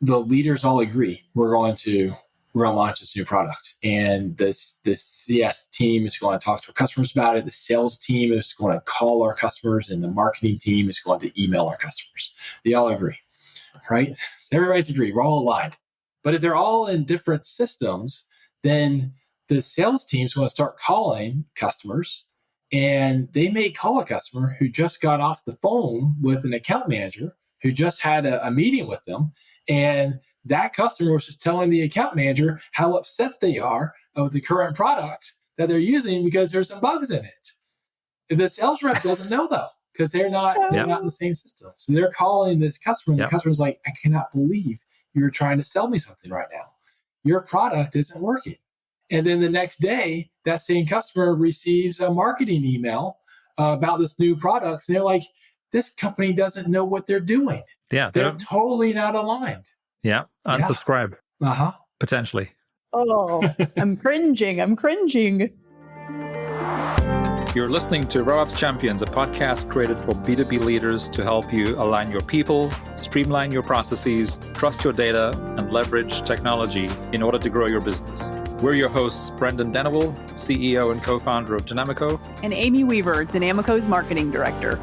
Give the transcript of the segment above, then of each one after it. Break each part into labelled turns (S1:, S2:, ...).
S1: the leaders all agree we're going to launch this new product, and this CS team is going to talk to our customers about it. The sales team is going to call our customers, and the marketing team is going to email our customers. They all agree, right? So everybody's agreed. We're all aligned. But if they're all in different systems, then the sales team's going to start calling customers, and they may call a customer who just got off the phone with an account manager who just had a meeting with them, and that customer was just telling the account manager how upset they are with the current product that they're using because there's some bugs in it. The sales rep doesn't know, though, because they're not in the same system. So they're calling this customer, and the customer's like, I cannot believe you're trying to sell me something right now. Your product isn't working. And then the next day, that same customer receives a marketing email about this new product. And they're like, this company doesn't know what they're doing.
S2: Yeah,
S1: they're totally not aligned.
S2: Yeah, unsubscribe.
S1: Yeah.
S2: Potentially.
S3: Oh, I'm cringing.
S2: You're listening to RevOps Champions, a podcast created for B2B leaders to help you align your people, streamline your processes, trust your data, and leverage technology in order to grow your business. We're your hosts, Brendan Denewell, CEO and co-founder of Dynamico,
S3: and Amy Weaver, Dynamico's marketing director.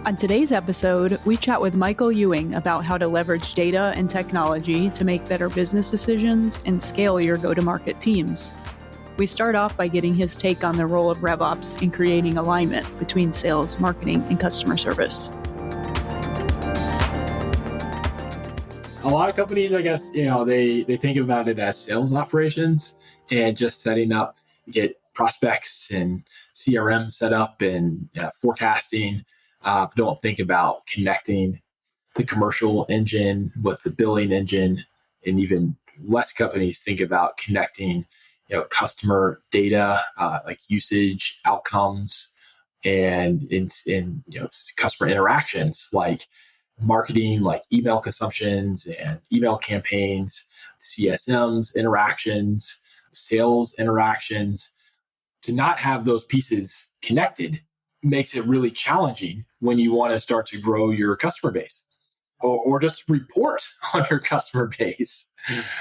S3: On today's episode, we chat with Michael Ewing about how to leverage data and technology to make better business decisions and scale your go-to-market teams. We start off by getting his take on the role of RevOps in creating alignment between sales, marketing, and customer service.
S1: A lot of companies, I guess, they think about it as sales operations and just setting up, get prospects and CRM set up and forecasting. Don't think about connecting the commercial engine with the billing engine, and even less companies think about connecting, customer data like usage outcomes and in customer interactions like marketing, like email consumptions and email campaigns, CSMs interactions, sales interactions. To not have those pieces connected makes it really challenging when you want to start to grow your customer base or just report on your customer base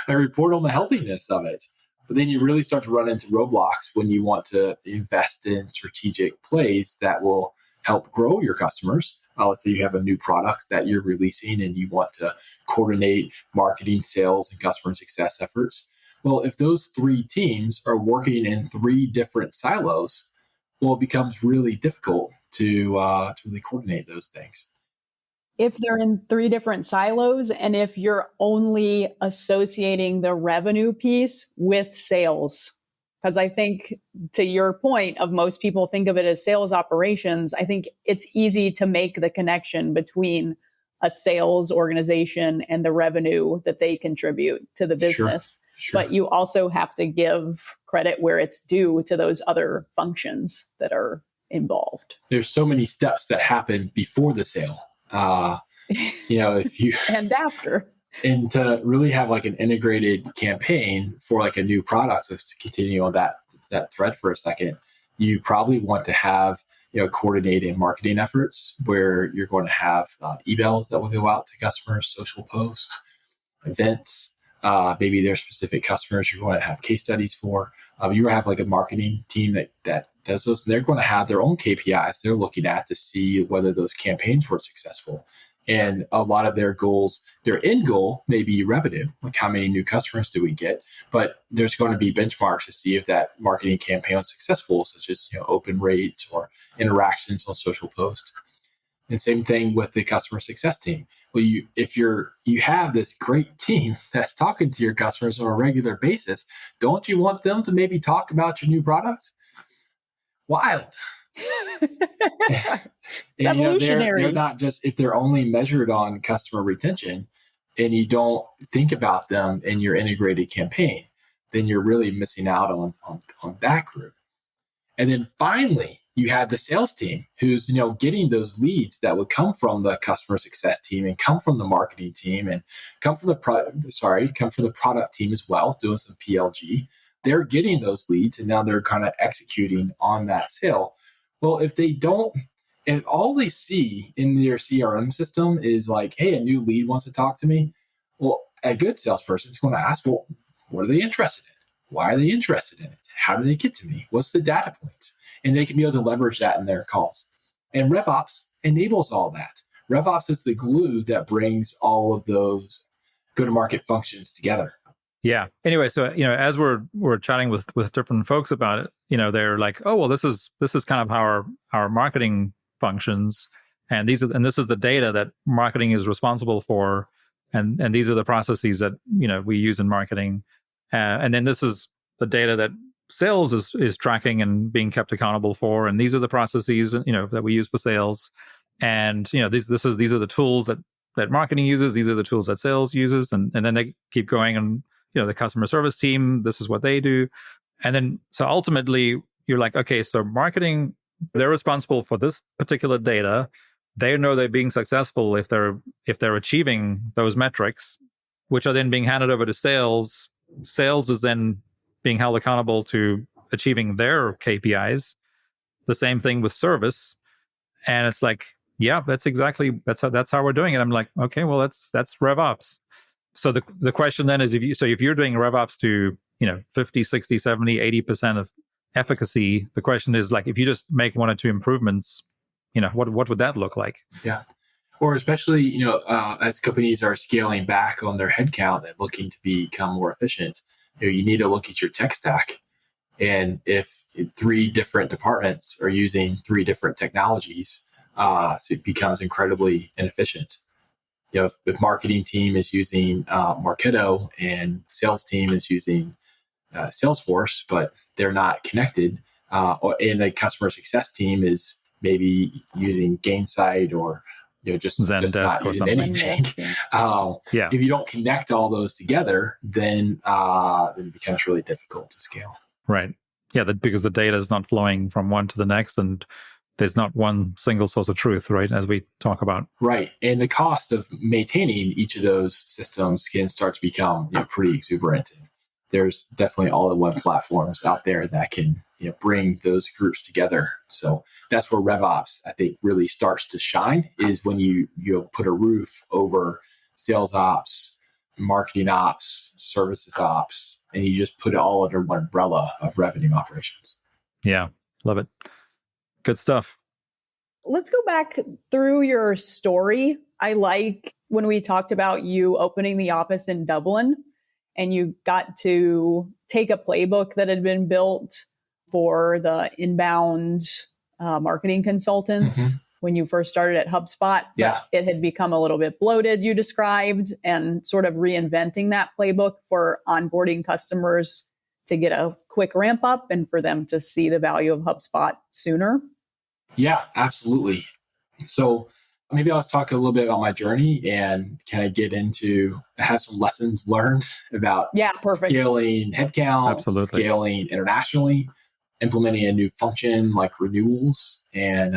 S1: and report on the healthiness of it. But then you really start to run into roadblocks when you want to invest in strategic plays that will help grow your customers. Let's say you have a new product that you're releasing and you want to coordinate marketing, sales, and customer success efforts. Well, if those three teams are working in three different silos, it becomes really difficult to really coordinate those things.
S3: If they're in three different silos, and if you're only associating the revenue piece with sales, because I think to your point of most people think of it as sales operations, I think it's easy to make the connection between a sales organization and the revenue that they contribute to the business. Sure. But you also have to give credit where it's due to those other functions that are involved.
S1: There's so many steps that happen before the sale. If you
S3: and after,
S1: and to really have like an integrated campaign for like a new product, so to continue on that thread for a second, you probably want to have coordinated marketing efforts where you're going to have emails that will go out to customers, social posts, events. Maybe there's specific customers you're going to have case studies for. You're going to have like a marketing team that does those. They're going to have their own KPIs they're looking at to see whether those campaigns were successful. And a lot of their goals, their end goal may be revenue, like how many new customers do we get? But there's going to be benchmarks to see if that marketing campaign was successful, such as open rates or interactions on social posts. And same thing with the customer success team. Well, if you have this great team that's talking to your customers on a regular basis, don't you want them to maybe talk about your new products? Wild. And, they're not just, if they're only measured on customer retention and you don't think about them in your integrated campaign, then you're really missing out on that group. And then finally, you have the sales team who's, getting those leads that would come from the customer success team and come from the marketing team and come from the product team as well, doing some PLG. They're getting those leads and now they're kind of executing on that sale. Well, if they don't And all they see in their CRM system is like, hey, a new lead wants to talk to me. Well, a good salesperson is going to ask, well, what are they interested in? Why are they interested in it? How do they get to me? What's the data points? And they can be able to leverage that in their calls. And RevOps enables all that. RevOps is the glue that brings all of those go-to-market functions together.
S2: Yeah. Anyway, so as we're chatting with different folks about it, they're like, oh well, this is kind of how our marketing functions, and this is the data that marketing is responsible for, and these are the processes that we use in marketing, and then this is the data that sales is tracking and being kept accountable for, and these are the processes that we use for sales, and these are the tools that marketing uses, these are the tools that sales uses, and then they keep going, and the customer service team, this is what they do. And then, so ultimately you're like, okay, so marketing, they're responsible for this particular data. They know they're being successful if they're achieving those metrics, which are then being handed over to sales. Sales is then being held accountable to achieving their KPIs. The same thing with service. And it's like, yeah, that's how we're doing it. I'm like, okay, well, that's RevOps. So the question then is, if you're doing RevOps to 50, 60, 70, 80% of efficacy, the question is like, if you just make one or two improvements, what would that look like?
S1: Yeah. Or especially, as companies are scaling back on their headcount and looking to become more efficient, you need to look at your tech stack. And if 3 different departments are using 3 different technologies, so it becomes incredibly inefficient. If marketing team is using Marketo and sales team is using Salesforce, but they're not connected, and the customer success team is maybe using Gainsight or just not using anything.
S2: Yeah.
S1: If you don't connect all those together, then it becomes really difficult to scale.
S2: Right. Yeah, because the data is not flowing from one to the next, and there's not one single source of truth, right, as we talk about.
S1: Right. And the cost of maintaining each of those systems can start to become pretty exuberant. And there's definitely all-in-one platforms out there that can bring those groups together. So that's where RevOps, I think, really starts to shine, is when you put a roof over sales ops, marketing ops, services ops, and you just put it all under one umbrella of revenue operations.
S2: Yeah, love it. Good stuff.
S3: Let's go back through your story. I like when we talked about you opening the office in Dublin and you got to take a playbook that had been built for the inbound marketing consultants when you first started at HubSpot.
S1: Yeah.
S3: But it had become a little bit bloated, you described, and sort of reinventing that playbook for onboarding customers to get a quick ramp up and for them to see the value of HubSpot sooner.
S1: Yeah, absolutely. So maybe I'll talk a little bit about my journey and kind of get into, I have some lessons learned about scaling headcount, scaling internationally, implementing a new function like renewals, and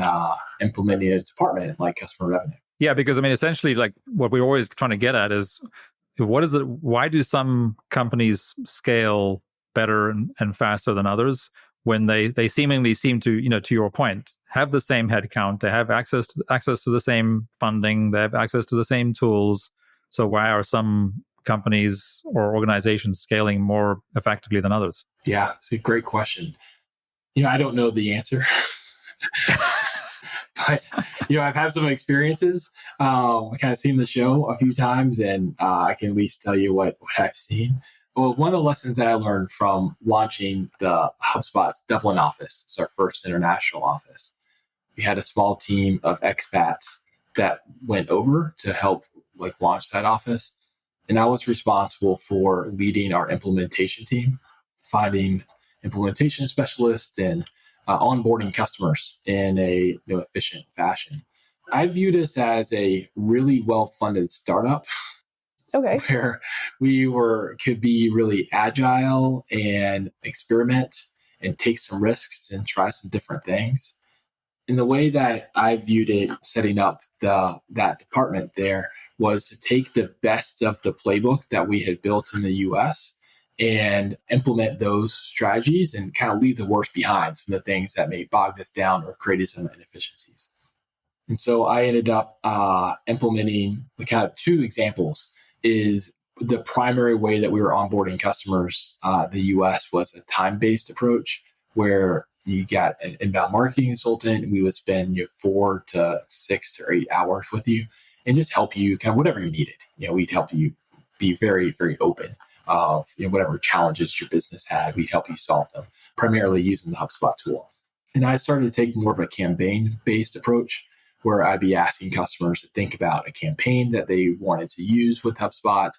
S1: implementing a department like customer revenue.
S2: Yeah, because essentially, like what we're always trying to get at is, why do some companies scale better and faster than others when they seemingly seem to, to your point, have the same headcount, they have access to the same funding, they have access to the same tools. So why are some companies or organizations scaling more effectively than others?
S1: Yeah, it's a great question. I don't know the answer, but I've had some experiences. I've kind of seen the show a few times, and I can at least tell you what I've seen. Well, one of the lessons that I learned from launching the HubSpot's Dublin office, it's our first international office. We had a small team of expats that went over to help launch that office. And I was responsible for leading our implementation team, finding implementation specialists and onboarding customers in a efficient fashion. I view this as a really well-funded startup.
S3: Okay.
S1: Where we could be really agile and experiment and take some risks and try some different things. And the way that I viewed it, setting up that department there, was to take the best of the playbook that we had built in the US and implement those strategies and kind of leave the worst behind, some of the things that may bog us down or created some inefficiencies. And so I ended up implementing kind of two examples. Is the primary way that we were onboarding customers, the US, was a time-based approach where you got an inbound marketing consultant, and we would spend 4 to 6 or 8 hours with you and just help you kind of whatever you needed. We'd help you be very, very open of whatever challenges your business had. We'd help you solve them, primarily using the HubSpot tool. And I started to take more of a campaign-based approach where I'd be asking customers to think about a campaign that they wanted to use with HubSpot,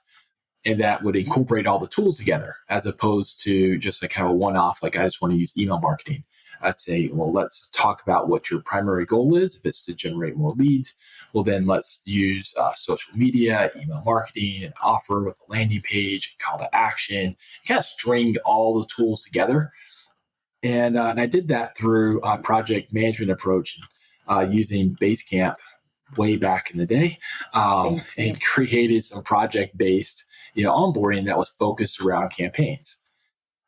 S1: and that would incorporate all the tools together, as opposed to just a kind of a one-off, like I just want to use email marketing. I'd say, well, let's talk about what your primary goal is. If it's to generate more leads, well, then let's use social media, email marketing, an offer with a landing page, call to action, kind of string all the tools together. And I did that through a project management approach using Basecamp way back in the day, and created some project-based onboarding that was focused around campaigns.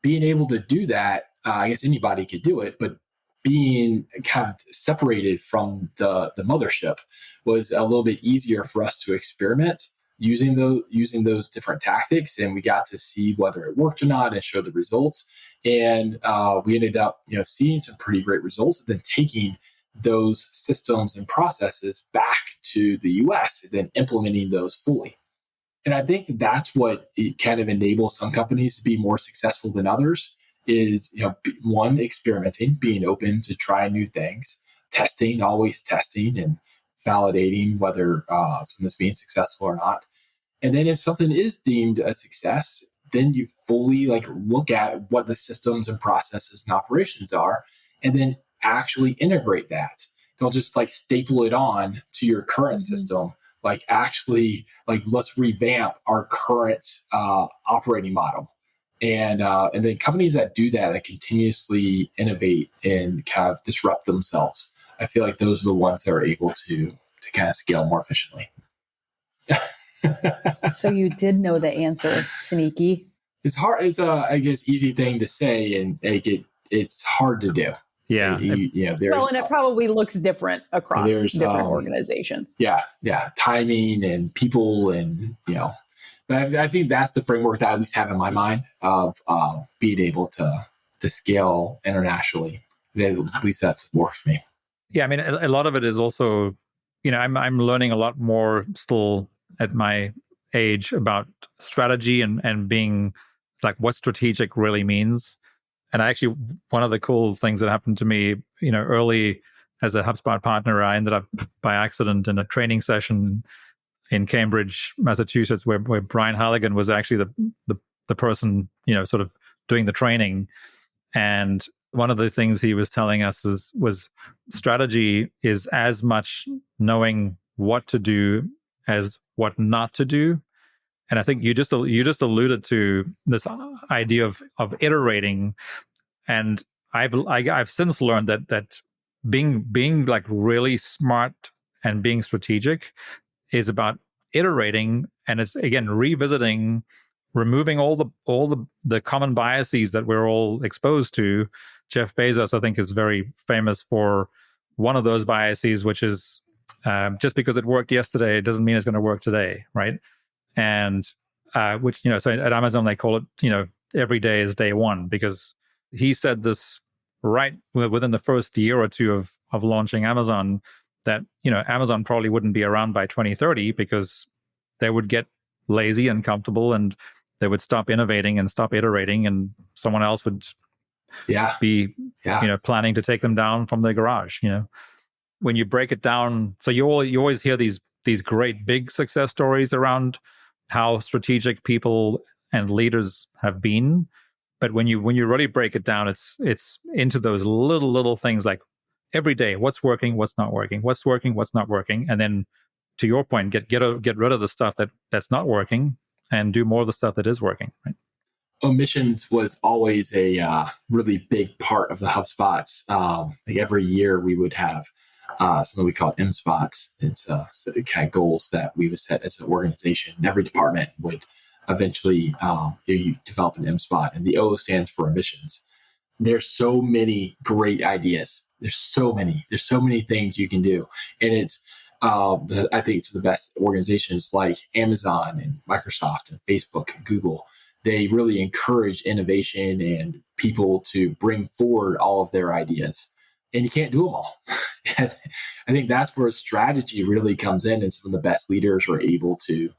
S1: Being able to do that, I guess anybody could do it, but being kind of separated from the mothership was a little bit easier for us to experiment using those different tactics, and we got to see whether it worked or not and show the results. And we ended up seeing some pretty great results, and then taking those systems and processes back to the US and then implementing those fully. And I think that's what it kind of enables some companies to be more successful than others is, one, experimenting, being open to try new things, testing, always testing and validating whether something's being successful or not. And then if something is deemed a success, then you fully look at what the systems and processes and operations are, and then actually integrate that. Don't just staple it on to your current system. Actually, let's revamp our current operating model. And then companies that do that, that continuously innovate and kind of disrupt themselves, I feel like those are the ones that are able to kind of scale more efficiently.
S3: So you did know the answer, Sneaky.
S1: It's hard. It's I guess easy thing to say, and it's hard to do.
S2: Yeah.
S3: And it probably looks different across different organizations.
S1: Yeah. Timing and people, and but I think that's the framework that I at least have in my mind of being able to scale internationally. At least that's worked for me.
S2: Yeah, I mean, a lot of it is also, I'm learning a lot more still at my age about strategy and being what strategic really means. And actually, one of the cool things that happened to me, early as a HubSpot partner, I ended up by accident in a training session in Cambridge, Massachusetts, where Brian Halligan was actually the person, sort of doing the training. And one of the things he was telling us was strategy is as much knowing what to do as what not to do. And I think you just alluded to this idea of iterating, and I've since learned that being really smart and being strategic is about iterating, and it's again revisiting, removing all the common biases that we're all exposed to. Jeff Bezos, I think, is very famous for one of those biases, which is just because it worked yesterday, it doesn't mean it's going to work today, right? And which, so at Amazon, they call it, every day is day one, because he said this right within the first year or two of launching Amazon, that, Amazon probably wouldn't be around by 2030 because they would get lazy and comfortable, and they would stop innovating and stop iterating, and someone else would be planning to take them down from their garage. When you break it down, so you always hear these great big success stories around how strategic people and leaders have been, but when you really break it down, it's into those little things, like every day, what's working, what's not working, what's working, what's not working, and then to your point, get rid of the stuff that's not working and do more of the stuff that is working. Right?
S1: Omissions was always a really big part of the HubSpots. Every year we would have something we call MSpots. It's kind of goals that we would set as an organization. Every department would eventually you develop an MSpot, and the O stands for emissions. There's so many great ideas There's so many things you can do. And I think it's the best organizations like Amazon and Microsoft and Facebook and Google. They really encourage innovation and people to bring forward all of their ideas. And you can't do them all. And I think that's where strategy really comes in. And some of the best leaders are able to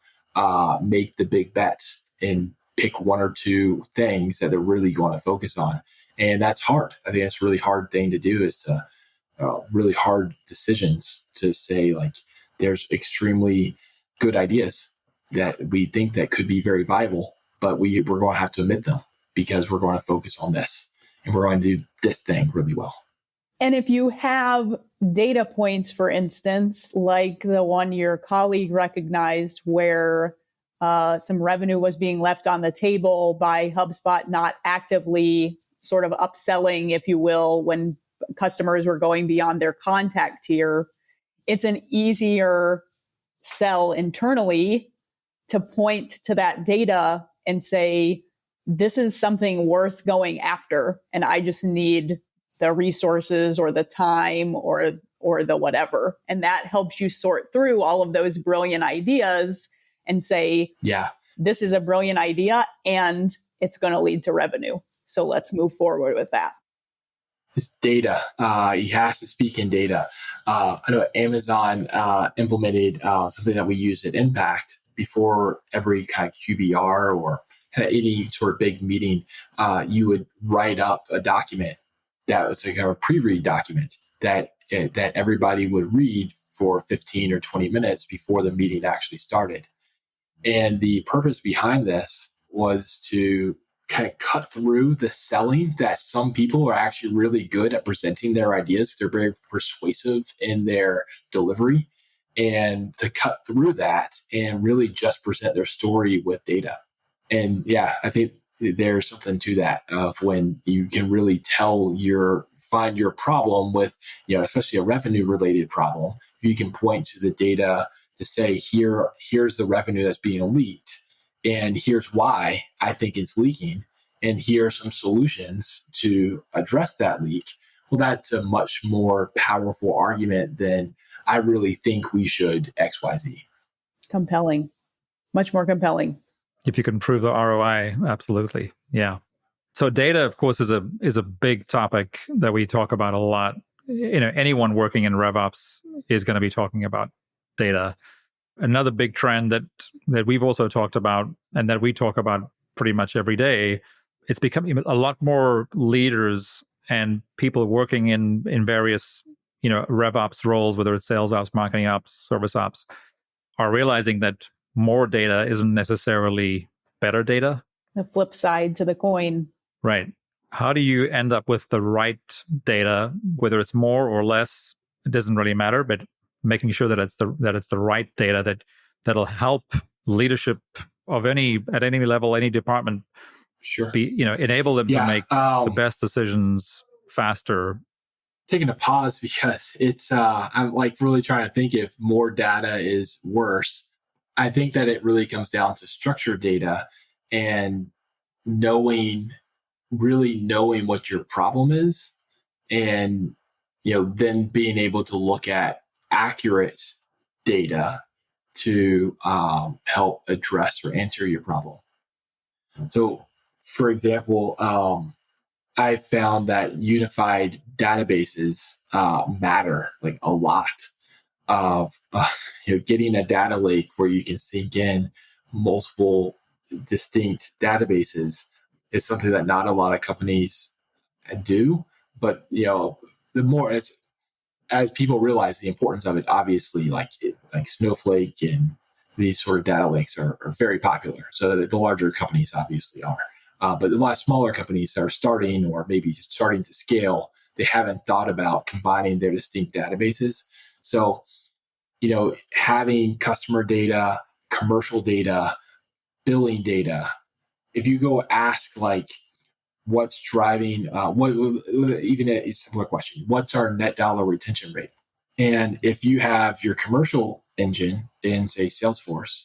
S1: make the big bets and pick one or two things that they're really going to focus on. And that's hard. I think that's a really hard thing to do, is to really hard decisions to say, like, there's extremely good ideas that we think that could be very viable, but we're going to have to omit them because we're going to focus on this and we're going to do this thing really well.
S3: And if you have data points, for instance, like the one your colleague recognized where some revenue was being left on the table by HubSpot not actively sort of upselling, if you will, when customers were going beyond their contact tier, it's an easier sell internally to point to that data and say, this is something worth going after, and I just need the resources or the time or the whatever. And that helps you sort through all of those brilliant ideas and say,
S1: yeah,
S3: this is a brilliant idea and it's going to lead to revenue. So let's move forward with that.
S1: It's data. You have to speak in data. I know Amazon implemented something that we use at Impact before every kind of QBR or kind of any sort of big meeting. You would write up a document that was like a pre-read document that everybody would read for 15 or 20 minutes before the meeting actually started. And the purpose behind this was to kind of cut through the selling that some people are actually really good at presenting their ideas. They're very persuasive in their delivery, and to cut through that and really just present their story with data. And yeah, I think there's something to that of when you can really find your problem with, especially a revenue related problem. You can point to the data to say, here's the revenue that's being leaked, and here's why I think it's leaking, and here are some solutions to address that leak. Well, that's a much more powerful argument than I really think we should XYZ.
S3: Compelling, much more compelling.
S2: If you can prove the ROI, absolutely. Yeah. So data, of course, is a big topic that we talk about a lot. Anyone working in RevOps is going to be talking about data. Another big trend that we've also talked about and that we talk about pretty much every day, it's becoming a lot more leaders and people working in various, RevOps roles, whether it's sales ops, marketing ops, service ops, are realizing that more data isn't necessarily better data.
S3: The flip side to the coin.
S2: Right. How do you end up with the right data, whether it's more or less, it doesn't really matter, but making sure that it's the right data that'll help leadership at any level, any department,
S1: sure,
S2: enable them to make the best decisions faster.
S1: Taking a pause because it's I'm like really trying to think if more data is worse. I think that it really comes down to structured data and really knowing what your problem is, and then being able to look at accurate data to help address or answer your problem. So, for example, I found that unified databases matter like a lot. Of getting a data lake where you can sync in multiple distinct databases is something that not a lot of companies do. But the more as people realize the importance of it, obviously, like Snowflake and these sort of data lakes are very popular. So the larger companies obviously are, but a lot of smaller companies are starting or maybe starting to scale. They haven't thought about combining their distinct databases. So, having customer data, commercial data, billing data, if you go ask what's driving, even a similar question, what's our net dollar retention rate? And if you have your commercial engine in, say, Salesforce,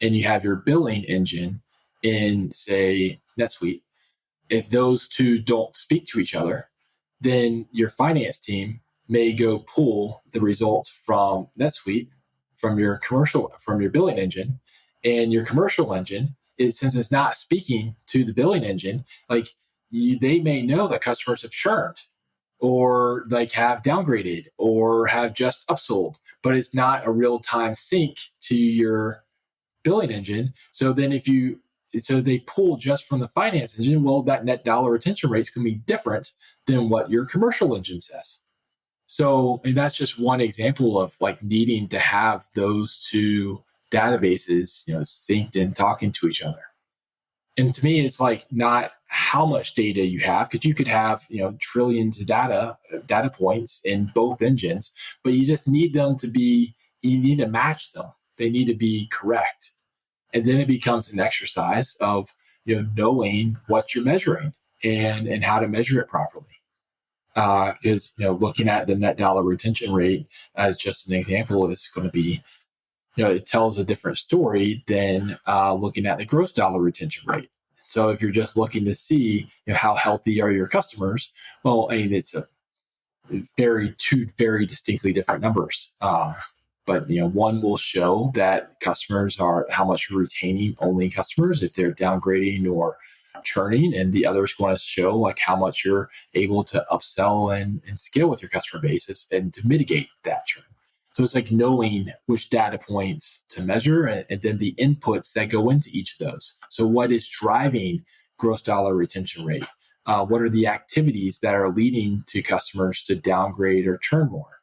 S1: and you have your billing engine in, say, NetSuite, if those two don't speak to each other, then your finance team may go pull the results from NetSuite, from your billing engine, and your commercial engine, since it's not speaking to the billing engine, they may know that customers have churned or have downgraded or have just upsold, but it's not a real-time sync to your billing engine. So then so they pull just from the finance engine, well, that net dollar retention rate is going to be different than what your commercial engine says. So, and that's just one example of needing to have those two databases, synced and talking to each other. And to me, it's not how much data you have, because you could have, trillions of data points in both engines, but you just need them you need to match them. They need to be correct. And then it becomes an exercise of, knowing what you're measuring and how to measure it properly. Because, looking at the net dollar retention rate as just an example is going to be, it tells a different story than looking at the gross dollar retention rate. So if you're just looking to see, how healthy are your customers, well, it's two very distinctly different numbers. But one will show that customers are how much you're retaining only customers if they're downgrading or churning, and the other is going to show how much you're able to upsell and scale with your customer bases and to mitigate that churn. So it's knowing which data points to measure and then the inputs that go into each of those. So what is driving gross dollar retention rate? What are the activities that are leading to customers to downgrade or churn more?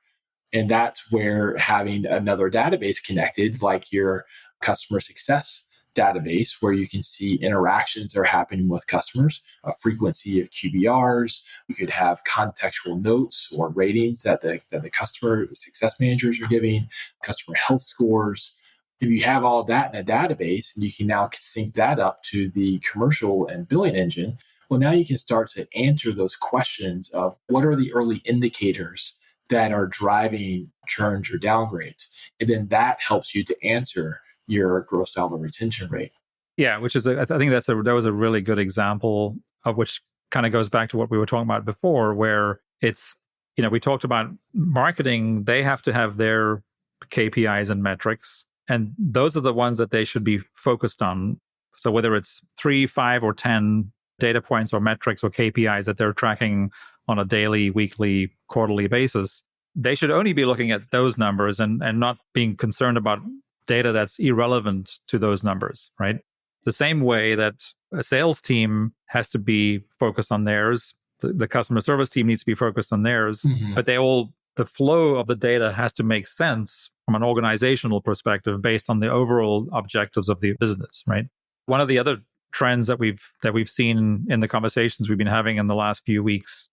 S1: And that's where having another database connected, like your customer success database, where you can see interactions that are happening with customers, a frequency of QBRs. You could have contextual notes or ratings that the customer success managers are giving, customer health scores. If you have all that in a database and you can now sync that up to the commercial and billing engine, well, now you can start to answer those questions of what are the early indicators that are driving churns or downgrades. And then that helps you to answer your gross dollar retention rate.
S2: Yeah, which is, I think that was a really good example of which kind of goes back to what we were talking about before, where it's, we talked about marketing, they have to have their KPIs and metrics, and those are the ones that they should be focused on. So whether it's 3, 5, or 10 data points or metrics or KPIs that they're tracking on a daily, weekly, quarterly basis, they should only be looking at those numbers and not being concerned about data that's irrelevant to those numbers, right? The same way that a sales team has to be focused on theirs, the customer service team needs to be focused on theirs, but the flow of the data has to make sense from an organizational perspective based on the overall objectives of the business, right? One of the other trends that we've seen in the conversations we've been having in the last few weeks,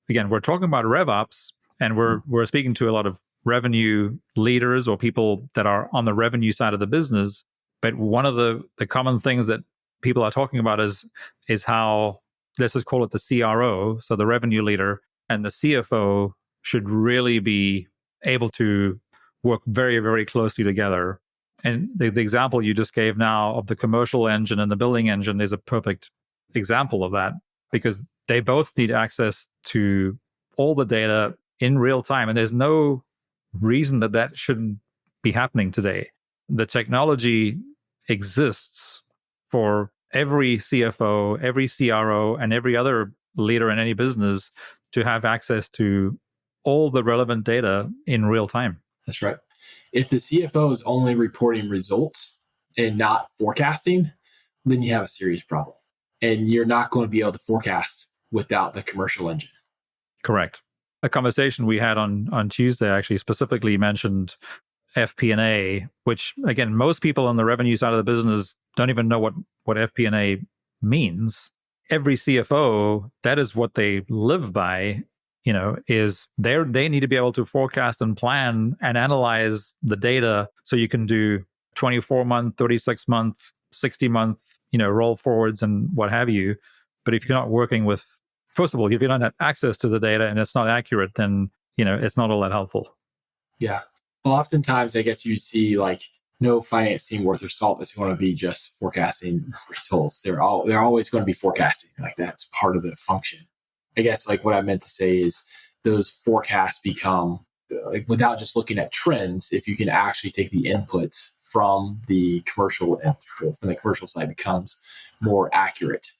S2: again, we're talking about RevOps, and we're speaking to a lot of revenue leaders or people that are on the revenue side of the business. But one of the common things that people are talking about is how, let's just call it the CRO, so the revenue leader, and the CFO should really be able to work very, very closely together. And the example you just gave now of the commercial engine and the billing engine is a perfect example of that, because they both need access to all the data in real time. And there's no reason that shouldn't be happening today. The technology exists for every CFO, every CRO, and every other leader in any business to have access to all the relevant data in real time.
S1: That's right. If the CFO is only reporting results and not forecasting, then you have a serious problem. And you're not going to be able to forecast without the commercial engine.
S2: Correct. A conversation we had on Tuesday actually specifically mentioned FP&A, which, again, most people on the revenue side of the business don't even know what FP&A means. Every CFO, that is what they live by, is they need to be able to forecast and plan and analyze the data so you can do 24-month, 36-month, 60-month, roll forwards and what have you. But if you're not working with, first of all, if you don't have access to the data and it's not accurate, then, it's not all that helpful.
S1: Yeah. Well, oftentimes, I guess you see no finance team worth their salt is going to be just forecasting results. They're always going to be forecasting. That's part of the function. I guess like what I meant to say is those forecasts become like without just looking at trends, if you can actually take the inputs from the commercial side becomes more accurate.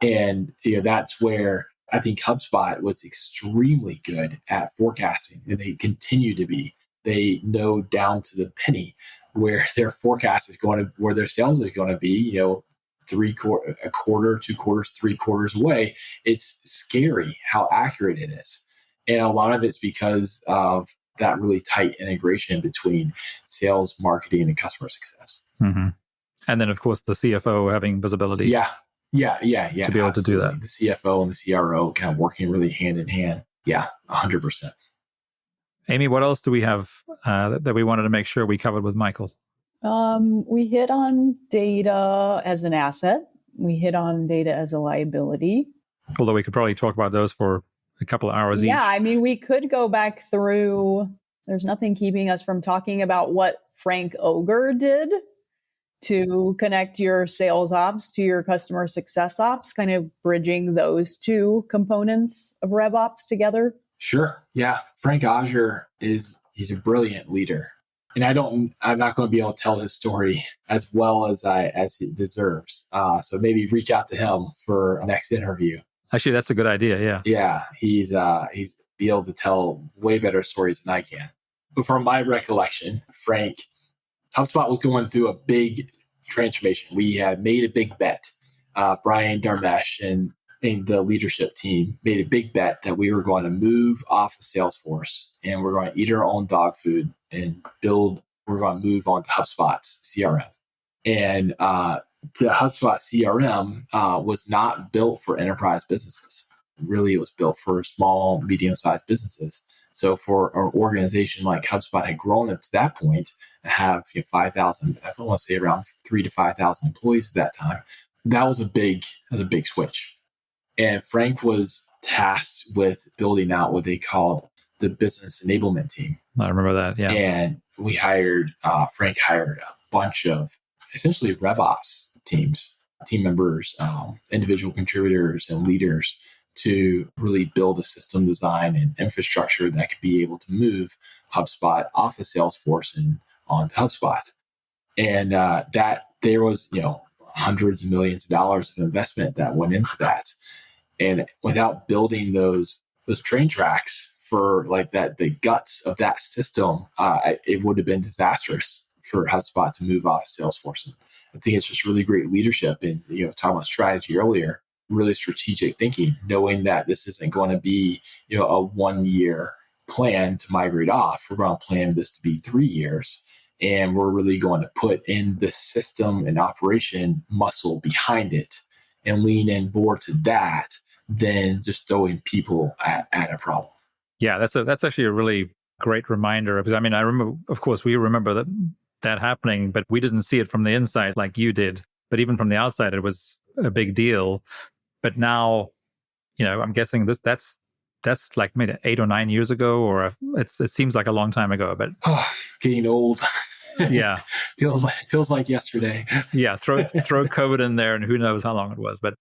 S1: And that's where I think HubSpot was extremely good at forecasting, and they continue to be. They know down to the penny where their forecast is going to, where their sales is going to be, a quarter, 2 quarters, 3 quarters away. It's scary how accurate it is. And a lot of it's because of that really tight integration between sales, marketing, and customer success.
S2: Mm-hmm. And then, of course, the CFO having visibility.
S1: Yeah. To be
S2: able to do that.
S1: The CFO and the CRO kind of working really hand in hand. Yeah, 100%.
S2: Amy, what else do we have that we wanted to make sure we covered with Michael?
S3: We hit on data as an asset. We hit on data as a liability.
S2: Although we could probably talk about those for a couple of hours each.
S3: Yeah, I mean, we could go back through. There's nothing keeping us from talking about what Frank Ogre did to connect your sales ops to your customer success ops, kind of bridging those two components of RevOps together.
S1: Sure. Yeah. Frank Ogre he's a brilliant leader. And I'm not going to be able to tell his story as well as he deserves. So maybe reach out to him for a next interview.
S2: Actually, that's a good idea. Yeah.
S1: Yeah. He's be able to tell way better stories than I can. But from my recollection, HubSpot was going through a big transformation. We had made a big bet. Brian Darmesh and the leadership team made a big bet that we were going to move off of Salesforce and we're going to eat our own dog food and we're going to move on to HubSpot's CRM. And the HubSpot CRM was not built for enterprise businesses. Really, it was built for small, medium-sized businesses. So for an organization like HubSpot had grown up to that point, have 5,000, I want to say around 3,000 to 5,000 employees at that time. That was a big switch. And Frank was tasked with building out what they called the business enablement team.
S2: I remember that, yeah.
S1: And Frank hired a bunch of essentially RevOps team members, individual contributors and leaders to really build a system design and infrastructure that could be able to move HubSpot off of Salesforce and onto HubSpot. And that there was, hundreds of millions of dollars of investment that went into that. And without building those train tracks for like that, the guts of that system, it would have been disastrous for HubSpot to move off Salesforce. And I think it's just really great leadership and, talking about strategy earlier, really strategic thinking, knowing that this isn't going to be, a 1-year plan to migrate off. We're going to plan this to be 3 years. And we're really going to put in the system and operation muscle behind it and lean in more to that than just throwing people at a problem.
S2: Yeah, that's actually a really great reminder. Because I remember, of course, we remember that happening, but we didn't see it from the inside like you did. But even from the outside, it was a big deal. But now, I'm guessing that's like maybe 8 or 9 years ago, or it seems like a long time ago. But
S1: getting old.
S2: Yeah,
S1: feels like yesterday.
S2: Yeah, throw COVID in there, and who knows how long it was. But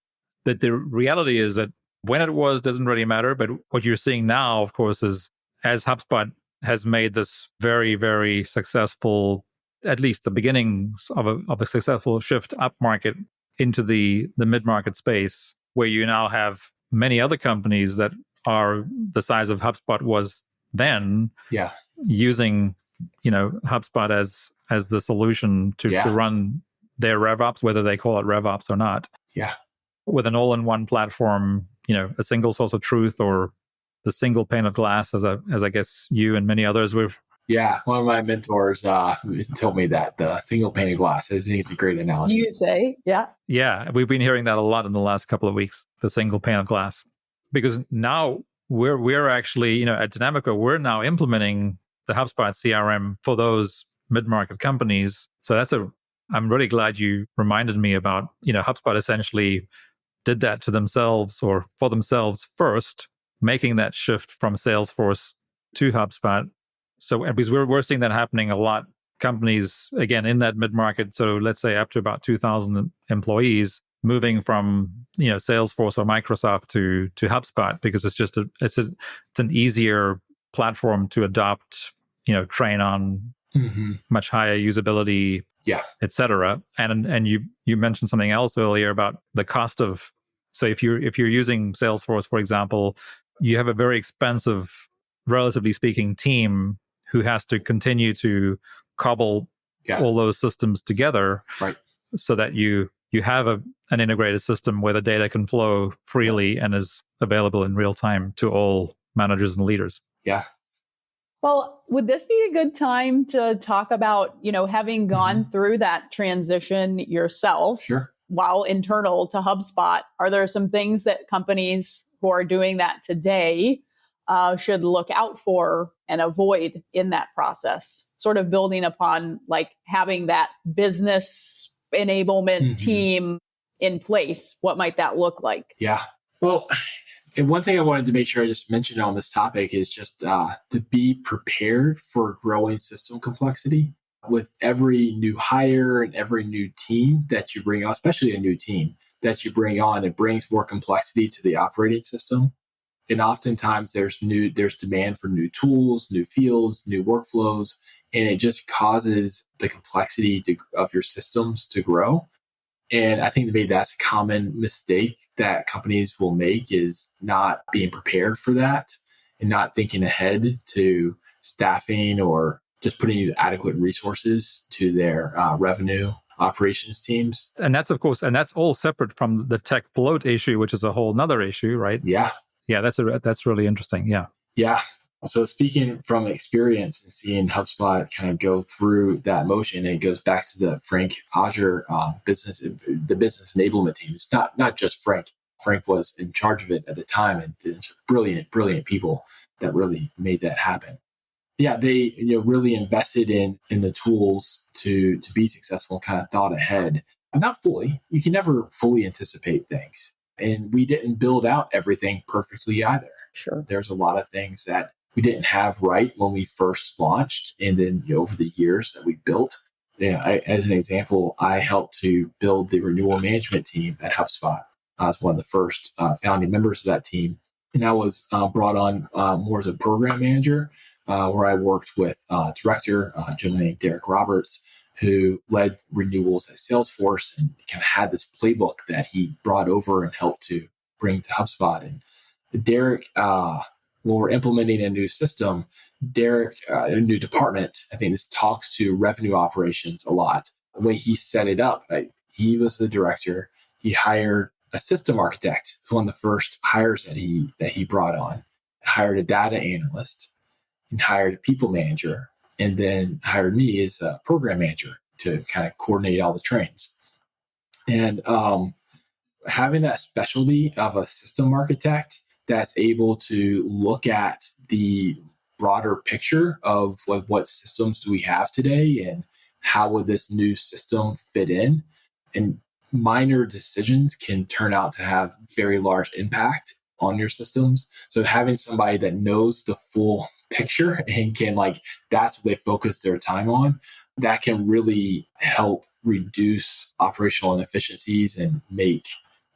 S2: the reality is that when it was doesn't really matter. But what you're seeing now, of course, is as HubSpot has made this very, very successful, at least the beginnings of a successful shift up market into the mid-market space, where you now have many other companies that are the size of HubSpot was then, using HubSpot as the solution to run their RevOps, whether they call it RevOps or not.
S1: Yeah.
S2: With an all-in-one platform, a single source of truth, or the single pane of glass, as I guess you and many others would.
S1: Yeah, one of my mentors told me that the single pane of glass. I think it's a great analogy.
S3: You say, yeah.
S2: Yeah, we've been hearing that a lot in the last couple of weeks, the single pane of glass. Because now we're actually, at Dynamico, we're now implementing the HubSpot CRM for those mid-market companies. So I'm really glad you reminded me about, HubSpot essentially did that to themselves or for themselves first, making that shift from Salesforce to HubSpot. So because we're seeing that happening a lot, companies, again, in that mid-market, so let's say up to about 2,000 employees, moving from Salesforce or Microsoft to HubSpot, because it's an easier platform to adopt, train on, much higher usability, etc. And you mentioned something else earlier about the cost of. So if you're using Salesforce, for example, you have a very expensive, relatively speaking, team who has to continue to cobble all those systems together,
S1: right,
S2: so that you have an integrated system where the data can flow freely and is available in real time to all managers and leaders.
S1: Yeah.
S3: Well, would this be a good time to talk about, having gone through that transition yourself?
S1: Sure.
S3: While internal to HubSpot, are there some things that companies who are doing that today should look out for and avoid in that process? Sort of building upon like having that business enablement team in place. What might that look like?
S1: Yeah. Well, and one thing I wanted to make sure I just mentioned on this topic is just to be prepared for growing system complexity. With every new hire and every new team that you bring on, especially a new team that you bring on, it brings more complexity to the operating system. And oftentimes there's demand for new tools, new fields, new workflows, and it just causes the complexity of your systems to grow. And I think maybe that's a common mistake that companies will make, is not being prepared for that and not thinking ahead to staffing or just putting adequate resources to their revenue operations teams.
S2: And that's all separate from the tech bloat issue, which is a whole nother issue, right?
S1: Yeah.
S2: Yeah, that's really interesting. Yeah.
S1: Yeah. So speaking from experience and seeing HubSpot kind of go through that motion, it goes back to the Frank Azure the business enablement team. It's not just Frank. Frank was in charge of it at the time, and there's brilliant people that really made that happen. Yeah, they really invested in the tools to be successful, and kind of thought ahead. But not fully. You can never fully anticipate things. And we didn't build out everything perfectly either.
S3: Sure.
S1: There's a lot of things that we didn't have right when we first launched, and then over the years that we built. As an example, I helped to build the renewal management team at HubSpot. I was one of the first founding members of that team, and I was brought on more as a program manager, where I worked with director, a gentleman named Derek Roberts, who led renewals at Salesforce and kind of had this playbook that he brought over and helped to bring to HubSpot. And Derek, when we're implementing a new system, a new department, I think this talks to revenue operations a lot. The way he set it up, right? He was the director. He hired a system architect, one of the first hires that he brought on, hired a data analyst, and hired a people manager, and then hired me as a program manager to kind of coordinate all the trains. And having that specialty of a system architect that's able to look at the broader picture of like what systems do we have today and how would this new system fit in, and minor decisions can turn out to have very large impact on your systems. So having somebody that knows the full picture and can that's what they focus their time on, that can really help reduce operational inefficiencies and make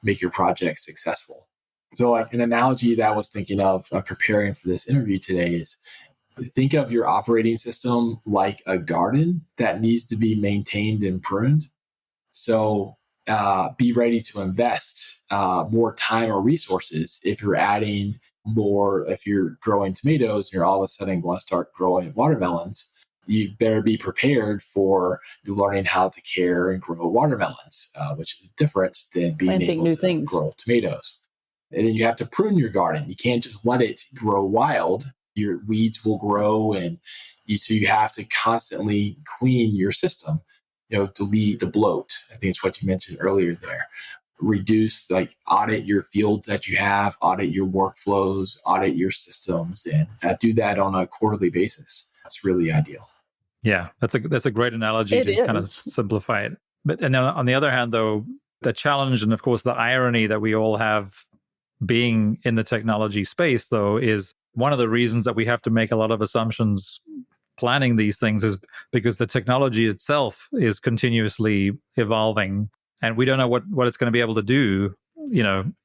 S1: your project successful. So an analogy that I was thinking of preparing for this interview today is, think of your operating system like a garden that needs to be maintained and pruned. So be ready to invest more time or resources if you're adding more. If you're growing tomatoes and you're all of a sudden going to start growing watermelons, you better be prepared for learning how to care and grow watermelons, which is different than being able to grow tomatoes. And then you have to prune your garden. You can't just let it grow wild. Your weeds will grow, so you have to constantly clean your system, delete the bloat. I think it's what you mentioned earlier there. Reduce, audit your fields that you have, audit your workflows, audit your systems, and do that on a quarterly basis. That's really ideal.
S2: Yeah, that's a great analogy to kind of simplify it. But and then on the other hand, though, the challenge and of course the irony that we all have being in the technology space, though, is one of the reasons that we have to make a lot of assumptions planning these things is because the technology itself is continuously evolving. and we don't know what it's going to be able to do,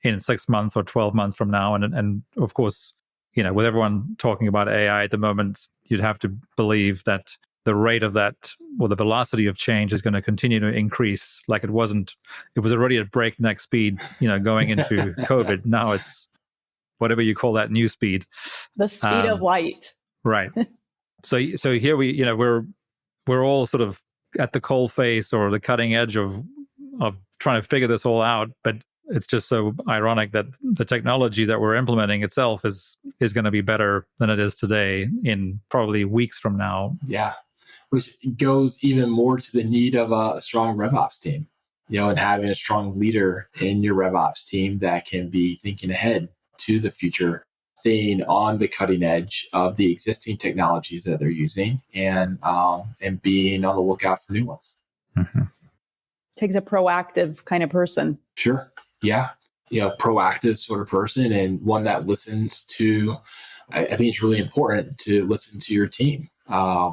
S2: in 6 months or 12 months from now. And of course, with everyone talking about AI at the moment, you'd have to believe that the rate of that, or the velocity of change, is going to continue to increase. Like it was already at breakneck speed, going into COVID. Now it's whatever you call that new speed.
S3: The speed of light.
S2: Right. So here we're all sort of at the coal face or the cutting edge of trying to figure this all out. But it's just so ironic that the technology that we're implementing itself is going to be better than it is today in probably weeks from now.
S1: Yeah. Which goes even more to the need of a strong RevOps team, and having a strong leader in your RevOps team that can be thinking ahead to the future, staying on the cutting edge of the existing technologies that they're using, and being on the lookout for new ones.
S2: Mm-hmm.
S3: Takes a proactive kind of person.
S1: Sure. Yeah. Proactive sort of person, and one that listens to, I think it's really important to listen to your team.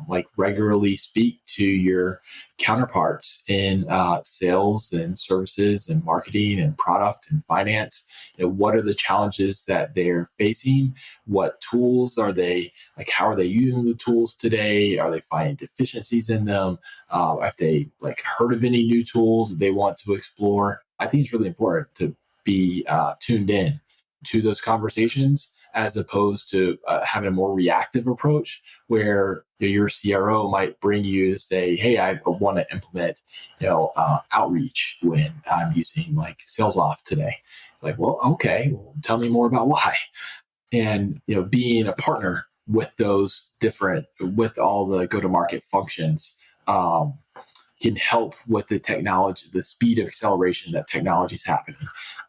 S1: Like regularly speak to your counterparts in sales and services and marketing and product and finance. What are the challenges that they're facing? What tools are they, like, how are they using the tools today? Are they finding deficiencies in them? Have they heard of any new tools that they want to explore? I think it's really important to be tuned in to those conversations, as opposed to having a more reactive approach where your CRO might bring you to say, hey, I want to implement, outreach when I'm using SalesLoft today. Well, okay, tell me more about why. And, being a partner with with all the go-to-market functions can help with the technology, the speed of acceleration that technology is happening.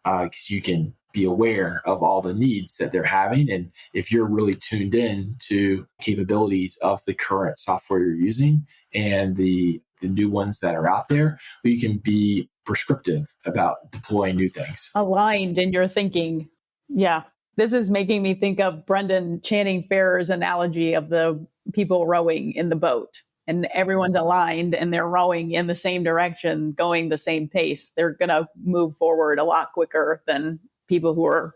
S1: Because you can be aware of all the needs that they're having. And if you're really tuned in to capabilities of the current software you're using and the new ones that are out there, you can be prescriptive about deploying new things.
S3: Aligned in your thinking. Yeah. This is making me think of Brendan Channing Farrer's analogy of the people rowing in the boat. And everyone's aligned and they're rowing in the same direction, going the same pace. They're going to move forward a lot quicker than people who are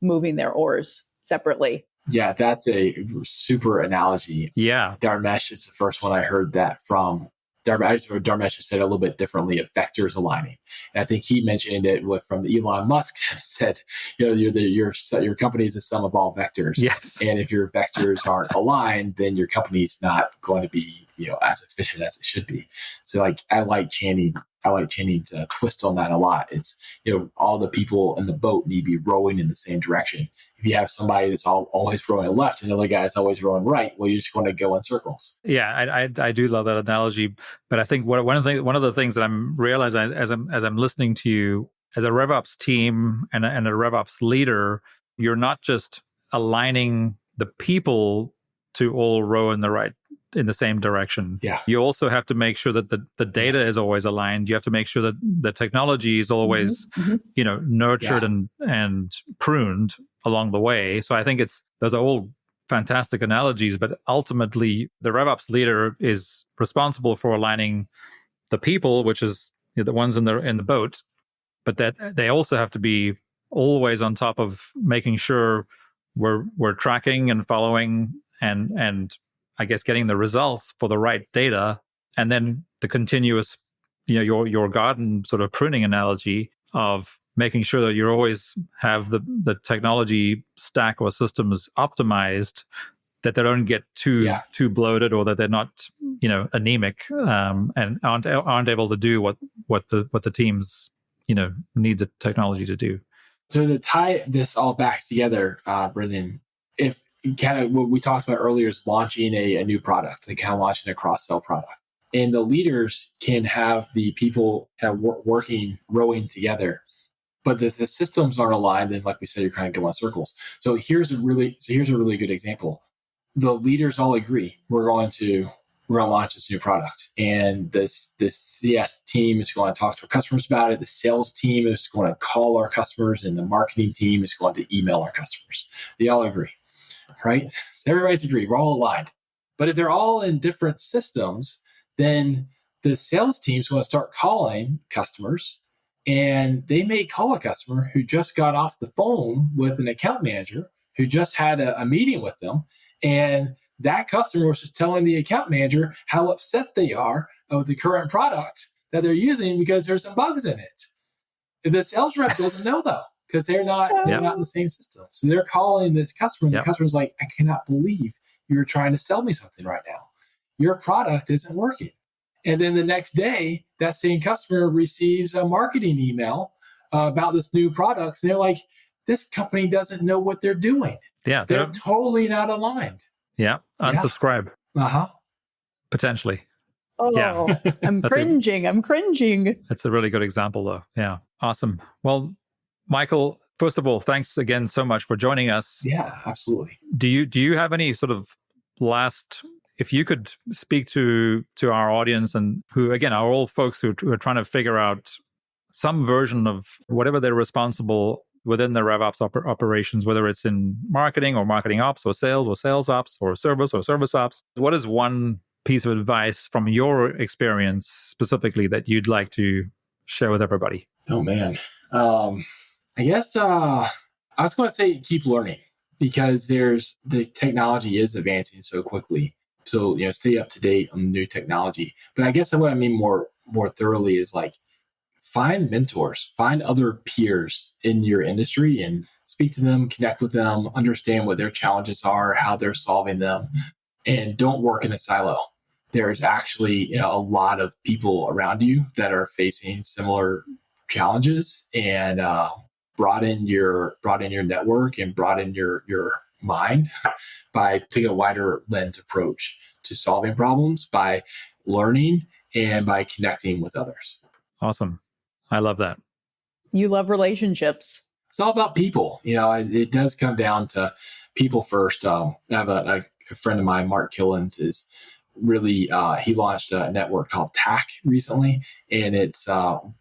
S3: moving their oars separately.
S1: Yeah, that's a super analogy.
S2: Yeah.
S1: Dharmesh is the first one I heard that from. Dharmesh said it a little bit differently of vectors aligning. And I think he mentioned it from Elon Musk said, your company is the sum of all vectors.
S2: Yes.
S1: And if your vectors aren't aligned, then your company's not going to be, as efficient as it should be. So I like Channing's twist on that a lot. It's, all the people in the boat need to be rowing in the same direction. If you have somebody that's always rowing left and the other guy's always rowing right, well, you're just going to go in circles.
S2: Yeah, I do love that analogy. But I think one of the things that I'm realizing as I'm listening to you, as a RevOps team and a RevOps leader, you're not just aligning the people to all row in the same direction.
S1: Yeah.
S2: You also have to make sure that the data is always aligned. You have to make sure that the technology is always, nurtured and pruned along the way. So I think those are all fantastic analogies, but ultimately the RevOps leader is responsible for aligning the people, which is the ones in the boat, but that they also have to be always on top of making sure we're tracking and following and I guess getting the results for the right data, and then the continuous, your garden sort of pruning analogy of making sure that you always have the technology stack or systems optimized, that they don't get too bloated or that they're not anemic and aren't able to do what the teams need the technology to do.
S1: So to tie this all back together, Brendan, if kind of what we talked about earlier is launching a new product, like kind of launching a cross-sell product. And the leaders can have the people kind of rowing together, but the systems aren't aligned. Then, like we said, you're kind of going in circles. So here's a really good example. The leaders all agree we're going to launch this new product, and this CS team is going to talk to our customers about it. The sales team is going to call our customers, and the marketing team is going to email our customers. They all agree. Right? So everybody's agreed. We're all aligned. But if they're all in different systems, then the sales team's going to start calling customers And they may call a customer who just got off the phone with an account manager who just had a meeting with them. And that customer was just telling the account manager how upset they are with the current product that they're using because there's some bugs in it. The sales rep doesn't know though, because they're not in the same system. So they're calling this customer, and the customer's like, I cannot believe you're trying to sell me something right now. Your product isn't working. And then the next day, that same customer receives a marketing email about this new product. And they're like, this company doesn't know what they're doing.
S2: Yeah.
S1: They're totally not aligned.
S2: Yeah. Unsubscribe.
S1: Uh-huh.
S2: Potentially.
S3: Oh,
S2: Yeah.
S3: I'm cringing.
S2: That's a really good example, though. Yeah. Awesome. Well, Michael, first of all, thanks again so much for joining us.
S1: Yeah, absolutely.
S2: Do you have any sort of last, if you could speak to our audience, and who, again, are all folks who are trying to figure out some version of whatever they're responsible within their RevOps operations, whether it's in marketing or marketing ops or sales ops or service ops. What is one piece of advice from your experience specifically that you'd like to share with everybody?
S1: Oh, man. I guess I was going to say keep learning, because the technology is advancing so quickly. So, stay up to date on the new technology. But I guess what I mean more thoroughly is like, find mentors, find other peers in your industry and speak to them, connect with them, understand what their challenges are, how they're solving them, and don't work in a silo. There's actually a lot of people around you that are facing similar challenges, and broaden your network and broaden your mind by taking a wider lens approach to solving problems, by learning and by connecting with others.
S2: Awesome. I love that.
S3: You love relationships.
S1: It's all about people. It does come down to people first. I have a friend of mine, Mark Killens, is really, he launched a network called TAC recently, and it's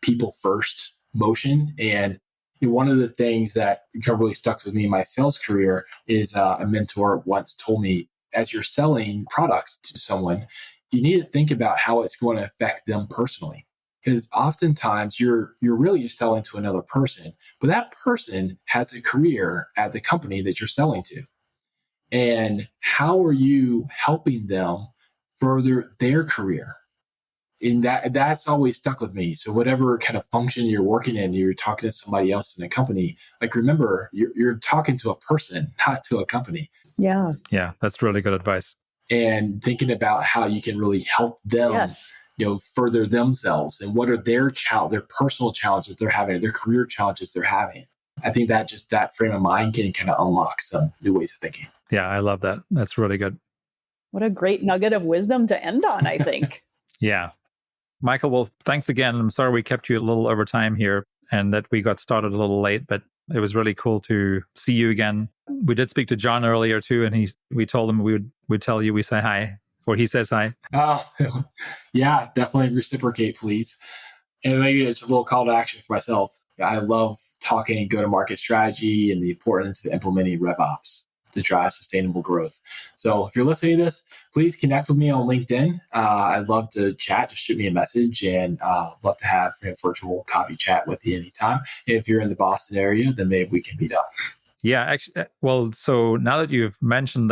S1: people first motion. And one of the things that really stuck with me in my sales career is a mentor once told me, as you're selling products to someone, you need to think about how it's going to affect them personally. Because oftentimes you're really selling to another person, but that person has a career at the company that you're selling to. And how are you helping them further their career? And that's always stuck with me. So whatever kind of function you're working in, you're talking to somebody else in a company, like remember, you're talking to a person, not to a company.
S3: Yeah.
S2: Yeah, that's really good advice.
S1: And thinking about how you can really help them.
S3: Yes.
S1: Further themselves, and what are their personal challenges they're having, their career challenges they're having. I think that frame of mind can kind of unlock some new ways of thinking.
S2: Yeah, I love that. That's really good.
S3: What a great nugget of wisdom to end on, I think.
S2: Yeah. Michael, well, thanks again. I'm sorry we kept you a little over time here and that we got started a little late, but it was really cool to see you again. We did speak to John earlier too, and we told him we'd tell you we say hi. Or he says hi.
S1: Oh, yeah, definitely reciprocate, please. And maybe it's a little call to action for myself. I love talking go-to-market strategy and the importance of implementing RevOps to drive sustainable growth. So if you're listening to this, please connect with me on LinkedIn. I'd love to chat. Just shoot me a message, and love to have a virtual coffee chat with you anytime. If you're in the Boston area, then maybe we can meet up.
S2: Yeah, actually, well, so now that you've mentioned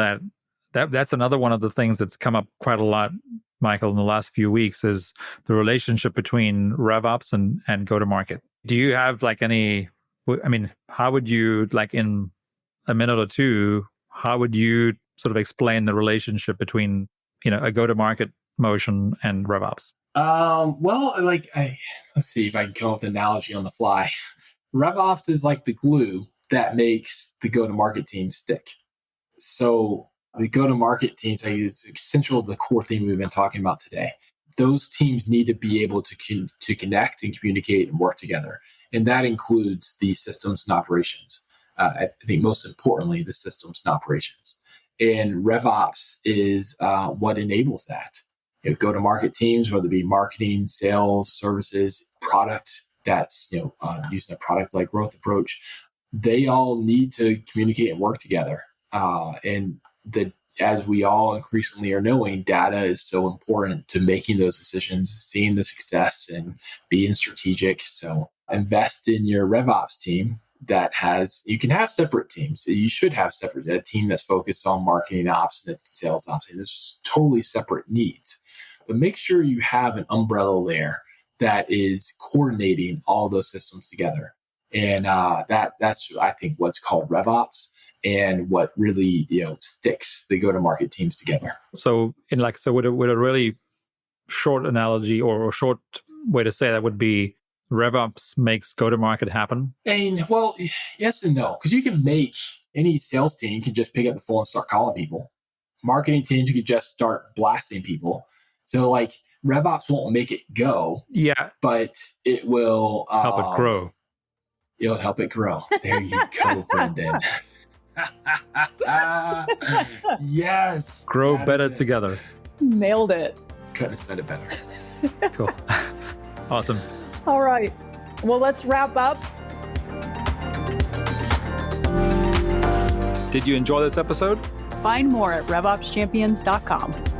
S2: that's another one of the things that's come up quite a lot, Michael, in the last few weeks is the relationship between RevOps and go-to-market. Do you have how would you, in a minute or two, how would you sort of explain the relationship between, a go-to-market motion and RevOps?
S1: Let's see if I can come up with an analogy on the fly. RevOps is like the glue that makes the go-to-market team stick. So the go-to-market teams is essential to the core theme we've been talking about today. Those teams need to be able to connect and communicate and work together. And that includes the systems and operations. I think most importantly, the systems and operations. And RevOps is what enables that. Go-to-market teams, whether it be marketing, sales, services, product, that's using a product-led growth approach, they all need to communicate and work together. As we all increasingly are knowing, data is so important to making those decisions, seeing the success, and being strategic. So invest in your RevOps team you can have separate teams. You should have a team that's focused on marketing ops and sales ops. And there's just totally separate needs. But make sure you have an umbrella layer that is coordinating all those systems together. And that's, I think, what's called RevOps and what really, sticks the go-to-market teams together.
S2: So with a really short analogy or a short way to say that would be RevOps makes go-to-market happen?
S1: And well, yes and no, because you can make any sales team can just pick up the phone and start calling people. Marketing teams, you could just start blasting people. So like RevOps won't make it go.
S2: Yeah.
S1: But it will
S2: help it grow.
S1: It'll help it grow. There you go, Brendan. Yes.
S2: Grow better together.
S3: Nailed it.
S1: Couldn't have said it better.
S2: Cool. Awesome.
S3: All right. Well, let's wrap up.
S2: Did you enjoy this episode?
S3: Find more at RevOpsChampions.com.